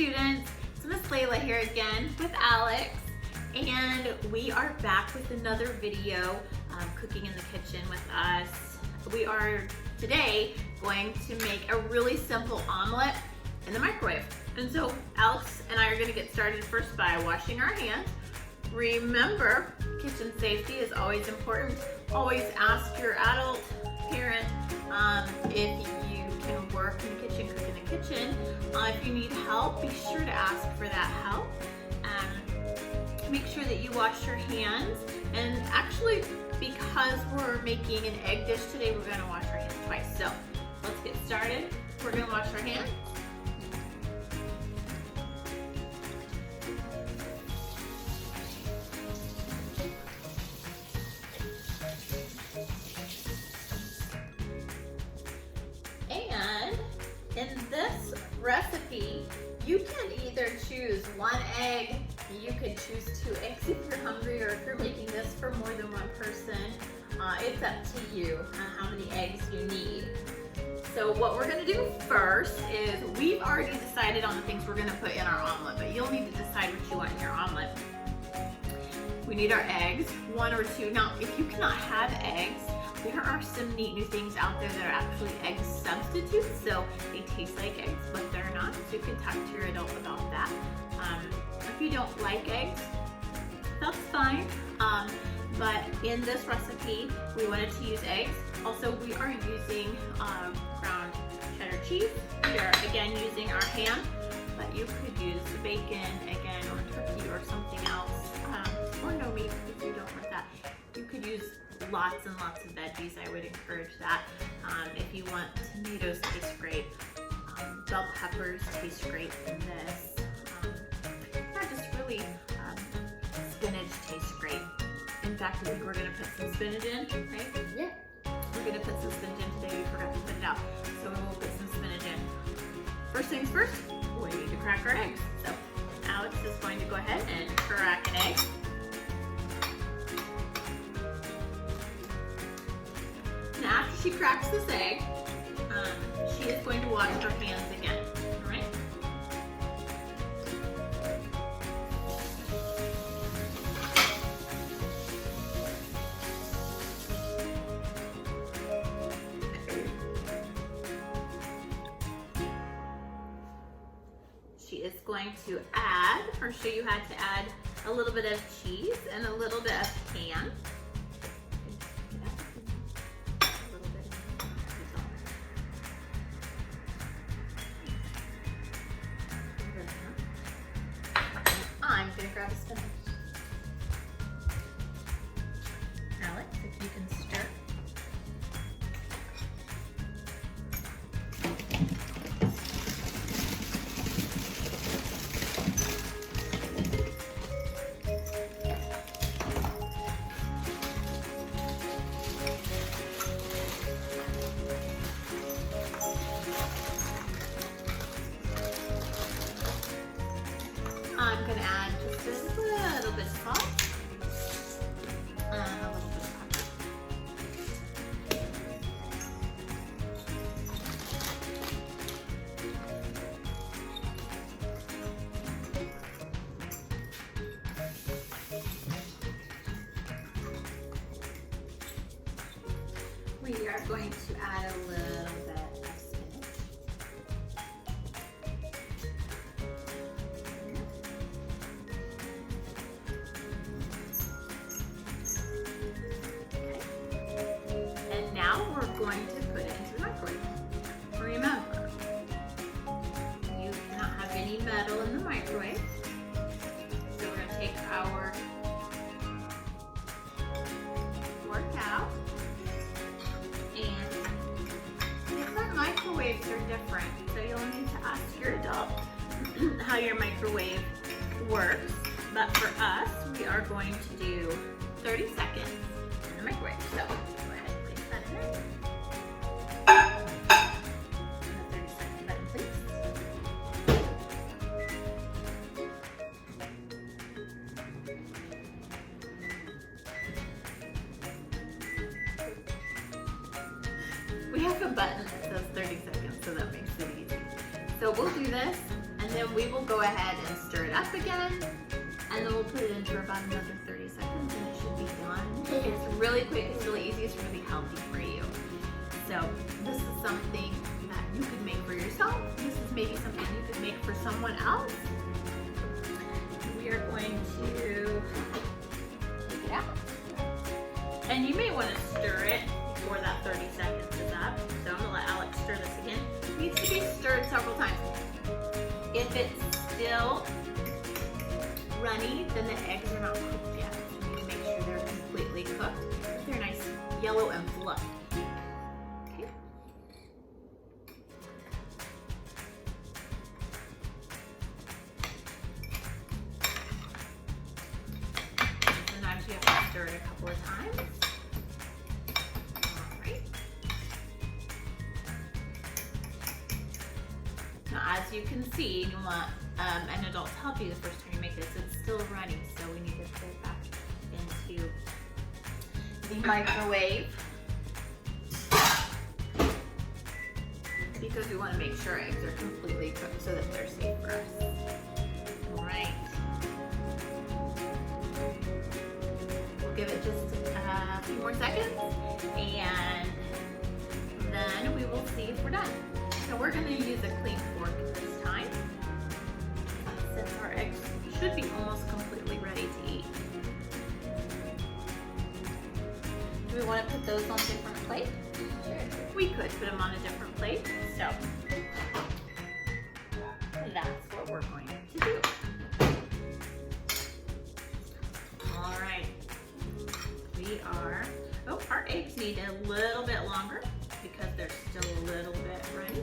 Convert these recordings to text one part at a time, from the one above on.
students, it's Miss Layla here again with Alex, and we are back with another video, cooking in the kitchen with us. We are today going to make a really simple omelet in the microwave. And so Alex and I are going to get started first by washing our hands. Remember, kitchen safety is always important. Always ask your adult parent if you can work in the kitchen, cook in the kitchen. If you need help, be sure to ask for that help. Make sure that you wash your hands. And actually, because we're making an egg dish today, we're going to wash our hands twice. So let's get started. We're going to wash our hands. In this recipe, you can either choose 1 egg, you could choose 2 eggs if you're hungry, or if you're making this for more than 1 person, it's up to you on how many eggs you need. So what we're gonna do first is, we've already decided on the things we're gonna put in our omelet, but you'll need to decide what you want in your omelet. We need our eggs, 1 or 2. Now, if you cannot have eggs, there are some neat new things out there that are actually egg substitutes. So they taste like eggs, but they're not. So you can talk to your adult about that. If you don't like eggs, that's fine. But in this recipe, we wanted to use eggs. Also, we are using ground cheddar cheese. We are, again, using our ham, but you could use bacon, again, or turkey or something else. Or no meat if you don't want that. You could use lots and lots of veggies. I would encourage that. If you want, tomatoes taste great. Bell peppers taste great in this. Just really, spinach tastes great. In fact, I think we're gonna put some spinach in, right? Yeah. We're gonna put some spinach in today. We forgot to put it out, so we will put some spinach in. First things first, we need to crack our eggs. So Alex is going to go ahead and crack an egg. Now, after she cracks this egg, she is going to wash her hands again, all right? She is going to add, or show you how to add, a little bit of cheese and a little bit of ham. I'm going to grab a spinach. Alex, if you can stir. I'm going to add just a little bit of salt and a little bit of pepper. We are going to add a little bit of spinach. Now we're going to put it into the microwave. Remember, you cannot have any metal in the microwave. So we're going to take our fork out, and different microwaves are different. So you'll need to ask your adult how your microwave works. But for us, we are going to do 30 seconds in the microwave. So we have a button that says 30 seconds, so that makes it easy. So we'll do this, and then we will go ahead and stir it up again, and then we'll put it in for about another 30 seconds and it should be done. It's really quick, it's really easy, it's really healthy for you. So this is something that you could make for yourself. This is maybe something you could make for someone else. We are going to take it out. And you may want to stir it before that 30 seconds is up. So I'm gonna let Alex stir this again. It needs to be stirred several times. If it's still runny, then the eggs are not cooked yet. So you need to make sure they're completely cooked. They're nice yellow and fluffy. Okay. Sometimes you have to stir it a couple of times. Now, as you can see, you want an adult to help you the first time you make this. It's still runny, so we need to put it back into the microwave because we want to make sure our eggs are completely cooked so that they're safe for us. All right. We'll give it just a few more seconds, and then we will see if we're done. So we're going to use a clean fork this time, since our eggs should be almost completely ready to eat. Do we want to put those on different plates? Sure. We could put them on a different plate. So that's what we're going to do. All right. Our eggs need a little bit longer because they're still a little bit runny.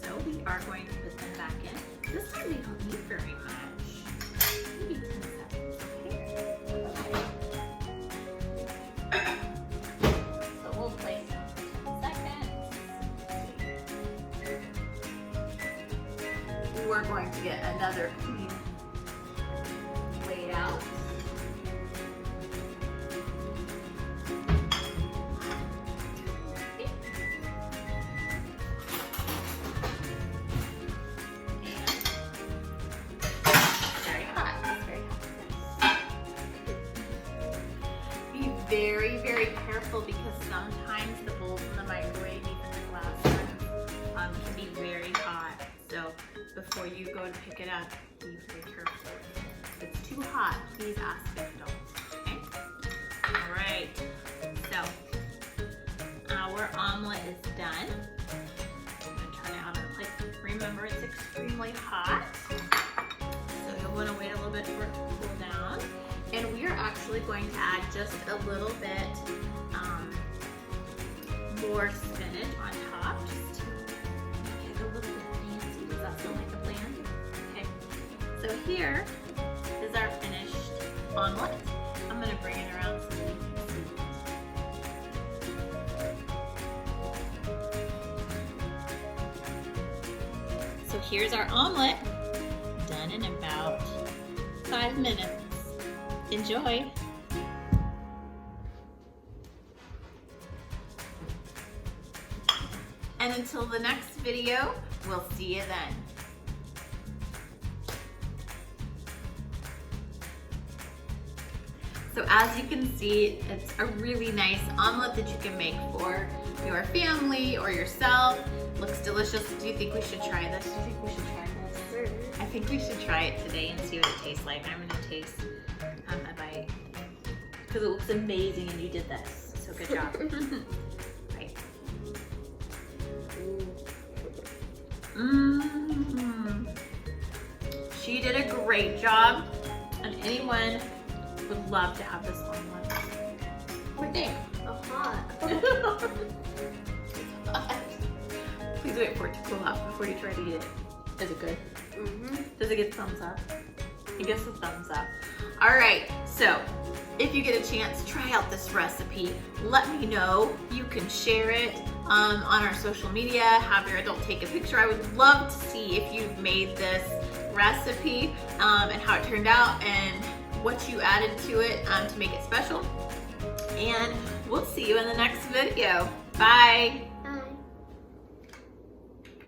So we are going to put them back in. This time they don't need very much. Maybe 10 seconds, okay? So we'll place them for 10 seconds. We're going to get another clean plate out. Very, very careful because sometimes the bowls in the microwave, even the glass ones, can be very hot. So before you go to pick it up, be very careful. If it's too hot, please ask the adults. Okay? All right. So our omelet is done. I'm going to turn it on a plate. Remember, it's extremely hot. So you'll want to wait a little bit for it to cool down. And we are actually going to add just a little bit more spinach on top, just to make it a little bit fancy. Does that sound like a plan? Okay. So here is our finished omelet. I'm going to bring it around so you can see it. So here's our omelet, done in about 5 minutes. Enjoy! And until the next video, we'll see you then. So as you can see, it's a really nice omelet that you can make for your family or yourself. Looks delicious. Do you think we should try this? Do you think we should try this? Sure. I think we should try it today and see what it tastes like. I'm gonna taste a bite because it looks amazing and you did this. So good job. Right. She did a great job, and anyone would love to have this omelet. What do you think? Hot. Please wait for it to cool off before you try to eat it. Is it good? Mm-hmm. Does it get thumbs up? It gets a thumbs up. All right, so if you get a chance, try out this recipe. Let me know. You can share it on our social media, have your adult take a picture. I would love to see if you've made this recipe and how it turned out and what you added to it to make it special. And we'll see you in the next video. Bye.